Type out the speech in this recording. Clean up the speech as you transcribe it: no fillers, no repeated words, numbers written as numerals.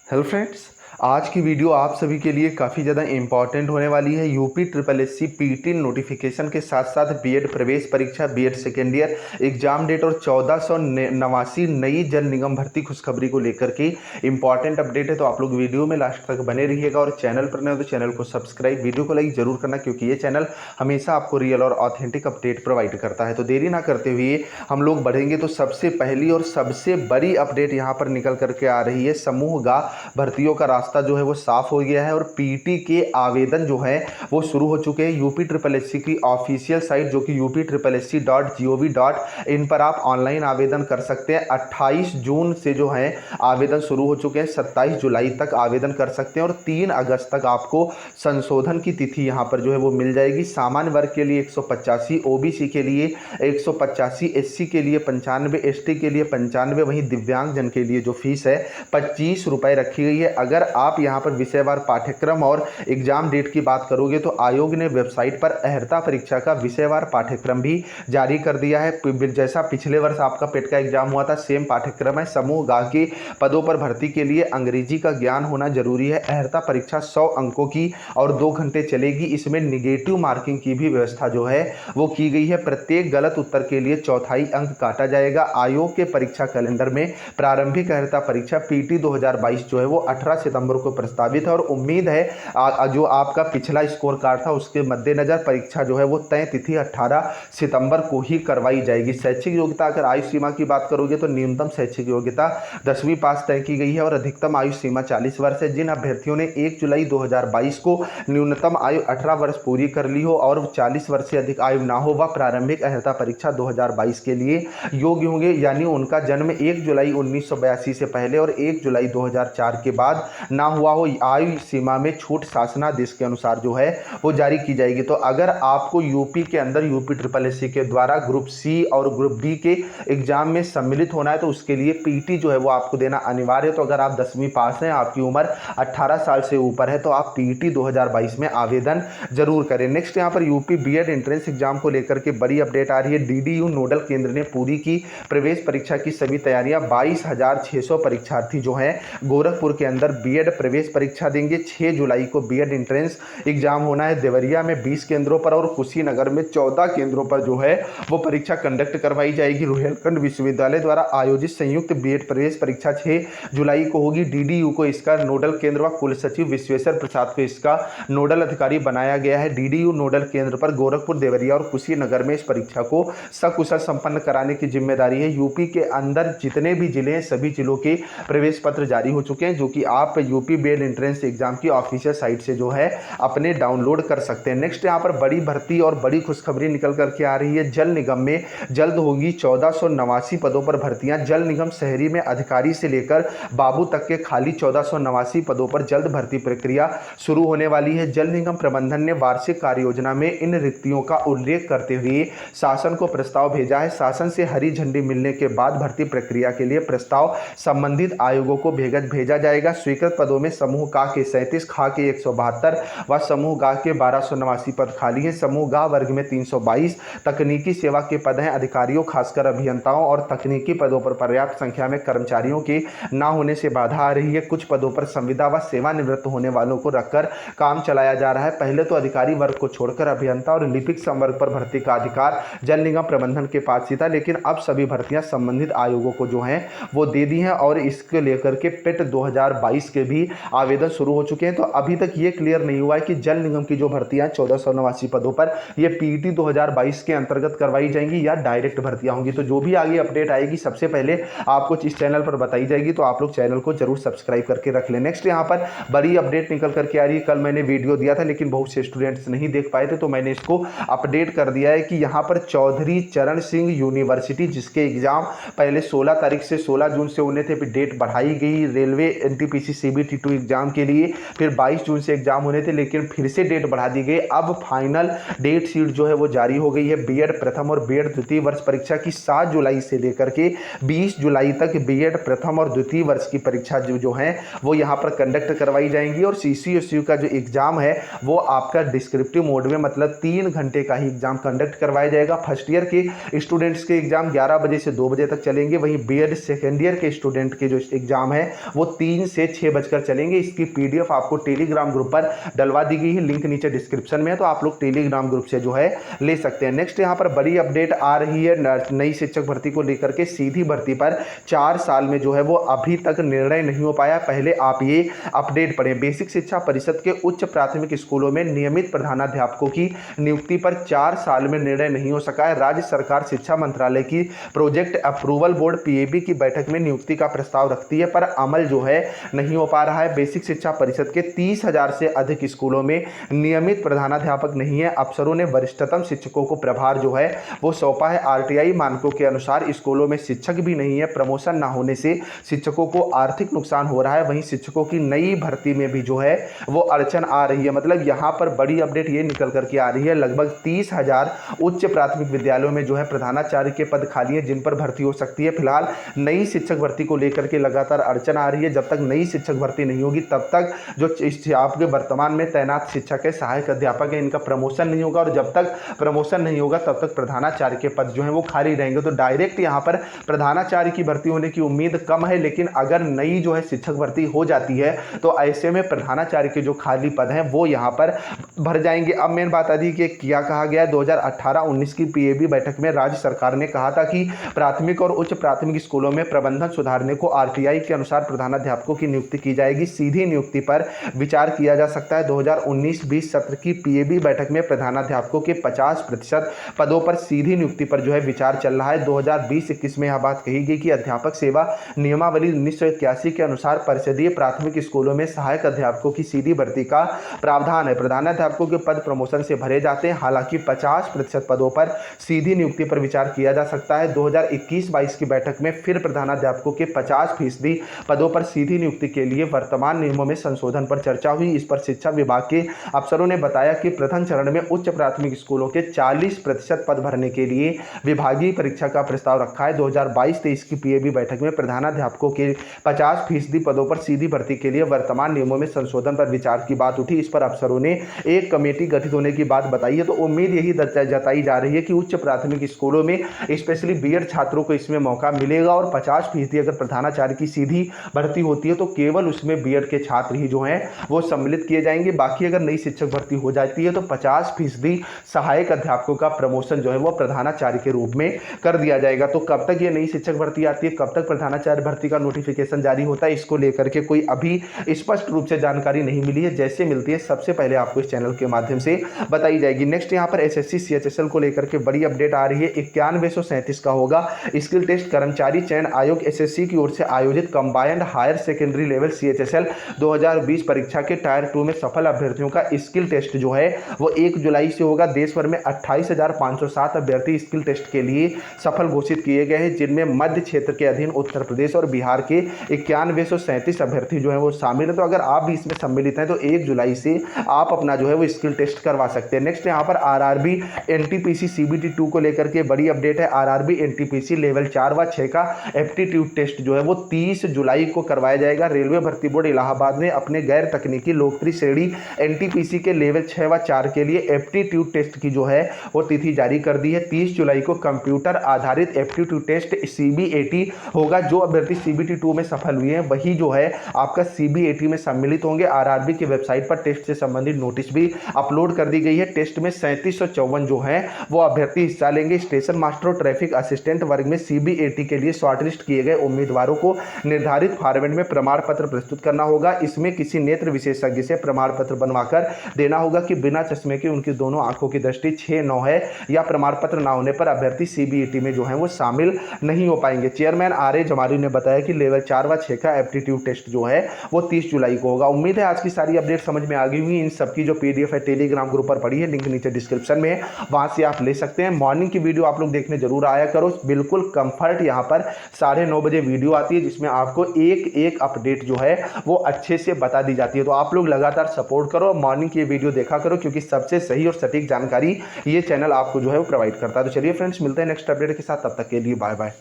Hello friends, आज की video आप सभी के लिए काफ़ी ज़्यादा इंपॉर्टेंट होने वाली है। UP triple S C PT notification के साथ साथ बीएड प्रवेश परीक्षा, BEd second year exam date और 1489 नई जल निगम भर्ती खुशखबरी को लेकर के इंपॉर्टेंट अपडेट है। तो आप लोग वीडियो में लास्ट तक बने रहिएगा और चैनल पर नए हो तो चैनल को सब्सक्राइब, वीडियो को लाइक जरूर करना, क्योंकि ये चैनल हमेशा आपको रियल और ऑथेंटिक अपडेट प्रोवाइड करता है। तो देरी ना करते हुए हम लोग बढ़ेंगे। तो सबसे पहली और सबसे बड़ी अपडेट यहाँ पर निकल करके आ रही है, समूह गा भर्तियों का रास्ता जो है वो साफ हो गया है और पीटी के आवेदन जो है वो शुरू हो चुके हैं। यूपी ट्रिपल एस सी की ऑफिशियल साइट जो कि upSC.gov.in पर आप ऑनलाइन आवेदन कर सकते हैं। 28 जून से जो है आवेदन शुरू हो चुके हैं, 27 जुलाई तक आवेदन कर सकते हैं और 3 अगस्त तक आपको संशोधन की तिथि यहाँ पर जो है वो मिल जाएगी। सामान्य वर्ग के लिए 185, ओबीसी के लिए 185, एससी के लिए 95, एसटी के लिए 95, वहीं दिव्यांगजन के लिए जो फीस है 25 रुपये रखी गई है। अगर आप यहाँ पर विषयवार पाठ्यक्रम और एग्जाम डेट की बात करोगे तो आयोग ने वेबसाइट पर अर्हता परीक्षा का विषयवार पाठ्यक्रम भी जारी कर दिया है। जैसा पिछले वर्ष आपका पेट का एग्जाम हुआ था, सेम पाठ्यक्रम है। समूह गा के पदों पर भर्ती के लिए अंग्रेजी का ज्ञान होना जरूरी है। अर्हता परीक्षा 100 अंकों की और 2 घंटे चलेगी। इसमें निगेटिव मार्किंग की भी व्यवस्था जो है वो की गई है। प्रत्येक गलत उत्तर के लिए चौथाई अंक काटा जाएगा। आयोग के परीक्षा कैलेंडर में प्रारंभिक अर्हता परीक्षा पीटी 2022 जो है वो 18 सितंबर को प्रस्तावित है और उम्मीद है जो आपका पिछला स्कोर कार्ड था उसके मद्देनजर परीक्षा जो है वो तय तिथि 18 सितंबर को ही करवाई जाएगी। शैक्षिक योग्यता अगर आयु सीमा की बात करोगे तो न्यूनतम शैक्षिक योग्यता 10वीं पास तय की गई है और अधिकतम आयु सीमा 40 वर्ष है। जिन अभ्यर्थियों ने 1 जुलाई 2022 को न्यूनतम आयु 18 वर्ष पूरी कर ली हो और 40 वर्ष से अधिक आयु ना हो, वह प्रारंभिक अर्हता परीक्षा 2022 के लिए योग्य होंगे। यानी उनका जन्म 1 जुलाई 1982 से पहले और 1 जुलाई 2004 के बाद ना हुआ हो। आयु सीमा में छूट शासनादेश के अनुसार जो है वो जारी की जाएगी। तो अगर आपको यूपी के अंदर यूपी ट्रिपल एस सी के द्वारा ग्रुप सी और ग्रुप बी के एग्जाम में सम्मिलित होना है तो उसके लिए पीटी जो है वो आपको देना अनिवार्य है। तो अगर आप 10वीं पास हैं, आपकी उम्र 18 साल से ऊपर है, तो आप पीटी 2022 में आवेदन जरूर करें। नेक्स्ट यहाँ पर यूपी बीएड एंट्रेंस एग्जाम को लेकर के बड़ी अपडेट आ रही है। डीडीयू नोडल केंद्र ने पूरी की प्रवेश परीक्षा की सभी तैयारियां। 22,600 परीक्षार्थी जो हैं गोरखपुर के अंदर बीएड प्रवेश परीक्षा देंगे। 6 जुलाई को बीएड एंट्रेंस एग्जाम होना है। देवरिया में 20 केंद्रों पर और कुशीनगर में 14 केंद्रों पर जो है वो परीक्षा कंडक्ट करवाई जाएगी। रुहेलखंड विश्वविद्यालय द्वारा आयोजित संयुक्त बीएड प्रवेश परीक्षा 6 जुलाई को होगी। डीडीयू को इसका नोडल केंद्र व कुल सचिव विश्वेश्वर प्रसाद को इसका नोडल अधिकारी बनाया गया है। डीडीयू नोडल केंद्र पर गोरखपुर, देवरिया और कुशीनगर में इस परीक्षा को सकुशल संपन्न कराने की जिम्मेदारी है। यूपी के अंदर जितने भी जिले हैं सभी जिलों के प्रवेश पत्र जारी हो चुके हैं, जो कि आप यूपी बीएड एंट्रेंस एग्जाम की ऑफिशियल साइट से जो है अपने डाउनलोड कर सकते हैं। नेक्स्ट यहाँ पर बड़ी भर्ती और बड़ी खुशखबरी निकल करके आ रही है। जल निगम में जल्द होगी 1489 पदों पर भर्तियां। जल निगम शहरी में अधिकारी से लेकर बाबू तक के खाली 1489 पदों पर जल्द भर्ती प्रक्रिया शुरू होने वाली है। जल निगम प्रबंधन ने वार्षिक कार्य योजना में इन रिक्तियों का उल्लेख करते हुए शासन को प्रस्ताव भेजा है। शासन से हरी झंडी मिलने के बाद भर्ती प्रक्रिया के लिए प्रस्ताव संबंधित आयोगों को भेजा जाएगा। स्वीकृत पदों में समूह का के 37, खा के 172 व समूह गा के 1289 पद खाली हैं। समूह गा वर्ग में 322 तकनीकी सेवा के पद हैं। अधिकारियों खासकर अभियंताओं और तकनीकी पदों पर पर्याप्त संख्या में कर्मचारियों के ना होने से बाधा आ रही है। कुछ पदों पर संविदा व सेवानिवृत्त होने वालों को रखकर काम चलाया जा रहा है। पहले तो अधिकारी वर्ग को छोड़कर अभियंता और लिपिक संवर्ग पर भर्ती का अधिकार जल निगम प्रबंधन के पास ही था, लेकिन अब सभी भर्तियां संबंधित आयोगों को जो हैं वो दे दी हैं और इसको लेकर के पेट 2022 के भी आवेदन शुरू हो चुके हैं। तो अभी तक ये क्लियर नहीं हुआ है कि जल निगम की जो भर्तियां 1489 पदों पर ये पीटी 2022 के अंतर्गत करवाई जाएंगी या डायरेक्ट भर्तियां होंगी। तो जो भी आगे अपडेट आएगी सबसे पहले आपको इस चैनल पर बताई जाएगी, तो आप लोग चैनल को जरूर सब्सक्राइब करके रख लें। नेक्स्ट यहाँ पर बड़ी अपडेट निकल करके आ रही है। कल मैंने वीडियो दिया था लेकिन बहुत से स्टूडेंट्स नहीं देख पाए थे, तो मैंने इसको अपडेट कर दिया है कि यहाँ पर चौधरी चरण सिंह यूनिवर्सिटी, जिसके एग्जाम पहले 16 तारीख से 16 जून से होने थे, फिर डेट बढ़ाई गई रेलवे एनटीपीसी सीबीटी 2 एग्जाम के लिए, फिर 22 जून से एग्जाम होने थे लेकिन फिर से डेट बढ़ा दी गई। अब फाइनल डेट शीट जो है वो जारी हो गई है। बीएड प्रथम और बीएड द्वितीय वर्ष परीक्षा की 7 जुलाई से लेकर के 20 जुलाई तक बीएड प्रथम और द्वितीय वर्ष की परीक्षा जो है वो यहाँ पर कंडक्ट करवाई जाएंगी। और सीसीएसयू का जो एग्जाम है वो आपका डिस्क्रिप्टिव मोड में, मतलब 3 घंटे का ही एग्जाम कंडक्ट करवाया जाएगा। फर्स्ट ईयर के स्टूडेंट्स के एग्जाम 11 बजे से 2 बजे तक चलेंगे। वहीं बीएड सेकेंड ईयर के स्टूडेंट के जो एग्जाम है वो 3 से 6 बज समझकर चलेंगे। इसकी पीडीएफ आपको टेलीग्राम ग्रुप पर डलवा दी गई है, लिंक नीचे डिस्क्रिप्शन में है, तो आप लोग टेलीग्राम ग्रुप से जो है ले सकते हैं। नेक्स्ट यहाँ पर बड़ी अपडेट आ रही है नई शिक्षक भर्ती को लेकर के। सीधी भर्ती पर 4 साल में जो है वो अभी तक निर्णय नहीं हो पाया। पहले आप ये अपडेट पढ़ें। बेसिक शिक्षा परिषद के उच्च प्राथमिक स्कूलों में नियमित प्रधानाध्यापकों की नियुक्ति पर 4 साल में निर्णय नहीं हो सका है। राज्य सरकार शिक्षा मंत्रालय की प्रोजेक्ट अप्रूवल बोर्ड पीएबी की बैठक में नियुक्ति का प्रस्ताव रखती है, पर अमल जो है नहीं हो पा रहा है। बेसिक शिक्षा परिषद के 30,000 से अधिक स्कूलों में नियमित प्रधानाध्यापक नहीं है। अफसरों ने वरिष्ठतम शिक्षकों को प्रभार जो है वो सौंपा है। आरटीआई मानकों के अनुसार स्कूलों में शिक्षक भी नहीं है। प्रमोशन ना होने से शिक्षकों को आर्थिक नुकसान हो रहा है। वहीं शिक्षकों की नई भर्ती में भी जो है वो अड़चन आ रही है। मतलब यहाँ पर बड़ी अपडेट ये निकल करके आ रही है, लगभग 30,000 उच्च प्राथमिक विद्यालयों में जो है प्रधानाचार्य के पद खाली हैं जिन पर भर्ती हो सकती है। फिलहाल नई शिक्षक भर्ती को लेकर के लगातार अड़चन आ रही है। जब तक नई शिक्षक भर्ती नहीं होगी तब तक जो आपके वर्तमान में तैनात शिक्षक है, सहायक अध्यापक है, इनका प्रमोशन नहीं होगा, और जब तक प्रमोशन नहीं होगा तब तक प्रधानाचार्य के पद जो है वो खाली रहेंगे। तो डायरेक्ट यहाँ पर प्रधानाचार्य की भर्ती होने की उम्मीद कम है, लेकिन अगर नई जो है शिक्षक भर्ती हो जाती है तो ऐसे में प्रधानाचार्य के जो खाली पद हैं वो यहाँ पर भर जाएंगे। अब मेन बात आती है कि क्या कहा गया है। 2018-19 की पीएबी बैठक में राज्य सरकार ने कहा था कि प्राथमिक और उच्च प्राथमिक स्कूलों में प्रबंधन सुधारने को आरटीआई के अनुसार प्रधानाध्यापकों की नियुक्ति की जाएगी। सीधी नियुक्ति पर विचार किया जा सकता है। 2019-20 सत्र की पीएबी बैठक में प्रधानाध्यापकों के 50% पदों पर सीधी नियुक्ति पर जो है विचार चल रहा है। 2020-21 में यह बात कही गई कि अध्यापक सेवा नियमावली 1981 के अनुसार परिषदीय प्राथमिक स्कूलों में सहायक अध्यापकों की सीधी भर्ती का प्रावधान है। प्रधानाध्यापकों के पद प्रमोशन से भरे जाते हैं। हालांकि 50% पदों पर सीधी नियुक्ति पर विचार किया जा सकता है। 2021-22 की बैठक में फिर प्रधानाध्यापकों के 50% पदों पर सीधी नियुक्ति के लिए वर्तमान नियमों में संशोधन पर चर्चा हुई। इस पर शिक्षा विभाग के अफसरों ने बताया कि प्रथम चरण में उच्च प्राथमिक स्कूलों के 40% पद भरने के लिए विभागीय परीक्षा का प्रस्ताव रखा है। 2022-23 की पीएबी बैठक में प्रधानाध्यापकों के 50% पदों पर सीधी भर्ती के लिए वर्तमान नियमों में संशोधन पर विचार की बात उठी। इस पर अफसरों ने एक कमेटी गठित होने की बात बताई है। तो उम्मीद यही जताई जा रही है कि उच्च प्राथमिक स्कूलों में स्पेशली बीएड छात्रों को इसमें मौका मिलेगा, और 50% अगर प्रधानाचार्य की सीधी भर्ती होती है तो केवल उसमें बीएड के छात्र ही जो हैं वो सम्मिलित किए जाएंगे। बाकी अगर नई शिक्षक भर्ती हो जाती है तो 50% सहायक अध्यापकों का प्रमोशन जो है वो प्रधानाचार्य के रूप में कर दिया जाएगा। तो कब तक ये नई शिक्षक भर्ती आती है, कब तक प्रधानाचार्य भर्ती का नोटिफिकेशन जारी होता है, इसको लेकर के कोई अभी स्पष्ट रूप से जानकारी नहीं मिली है। जैसे मिलती है सबसे पहले आपको इस चैनल के माध्यम से बताई जाएगी। नेक्स्ट यहाँ पर एसएससी सीएचएसएल को लेकर के बड़ी अपडेट आ रही है। 9137 का होगा स्किल टेस्ट। कर्मचारी चयन आयोग एसएससी की ओर से आयोजित combined higher secondary level CHSL 2020 परीक्षा के टायर 2 में सफल अभ्यर्थियों का स्किल टेस्ट जो है वो 1 जुलाई से होगा। देश भर में 28,507 अभ्यर्थी स्किल टेस्ट के लिए सफल घोषित किए गए हैं, जिनमें मध्य क्षेत्र के अधीन उत्तर प्रदेश और बिहार के 9137 अभ्यर्थी जो है वो शामिल है। तो अगर आप भी इसमें सम्मिलित हैं तो 1 जुलाई से आप अपना जो है वो स्किल टेस्ट करवा सकते हैं। नेक्स्ट यहाँ पर आरआरबी एनटीपीसी सीबीटी 2 को लेकर के बड़ी अपडेट है। आरआरबी एनटीपीसी लेवल 4 व 6 का एप्टीट्यूड टेस्ट जो है वो 30 जुलाई को करवाया जाएगा। रेलवे भर्ती बोर्ड इलाहाबाद ने अपने गैर तकनीकी लोकप्रिय श्रेणी एनटीपीसी के लेवल 6 व 4 के लिए एप्टीट्यूड टेस्ट की जो है वो तिथि जारी कर दी है। 30 जुलाई को कंप्यूटर आधारित एप्टीट्यूड टेस्ट सीबीएटी होगा। जो अभ्यर्थी सीबीटी 2 में सफल हुए हैं वही जो है आपका सीबीएटी में सम्मिलित होंगे। आरआरबी की वेबसाइट पर टेस्ट से संबंधित नोटिस भी अपलोड कर दी गई है। टेस्ट में 3754 जो है वो अभ्यर्थी हिस्सा लेंगे। स्टेशन मास्टर और ट्रैफिक असिस्टेंट वर्ग में सीबीएटी के लिए शॉर्टलिस्ट किए गए उम्मीदवारों को निर्धारित फॉर्मेट में प्रमाण पत्र प्रस्तुत करना होगा। इसमें किसी नेत्र विशेषज्ञ से प्रमाण पत्र बनवाकर देना होगा कि बिना चश्मे के उनकी दोनों आंखों की दृष्टि 6/9 है, या प्रमाण पत्र ना होने पर अभ्यर्थी सीबीएटी में जो है वो शामिल नहीं हो पाएंगे। चेयरमैन आर ए जमारी ने बताया कि लेवल 4 व 6 का एप्टीट्यूड टेस्ट जो है वो 30 जुलाई को होगा। उम्मीद है आज की सारी अपडेट समझ में आ गई हुई। इन सबकी जो पीडीएफ है टेलीग्राम ग्रुप पर पड़ी है, लिंक नीचे डिस्क्रिप्शन में है, वहां से आप ले सकते हैं। मॉर्निंग की वीडियो आप लोग देखने जरूर आया करो। बिल्कुल कंफर्ट यहाँ पर 9:30 बजे वीडियो आती है जिसमें आपको एक एक अपडेट जो है वो अच्छे से बता दी जाती है। तो आप लोग लगातार सपोर्ट करो, मॉर्निंग की वीडियो देखा करो, क्योंकि सबसे सही और सटीक जानकारी ये चैनल आपको जो है वो प्रोवाइड करता है। तो चलिए फ्रेंड्स, मिलते हैं नेक्स्ट अपडेट के साथ। तब तक के लिए बाय बाय।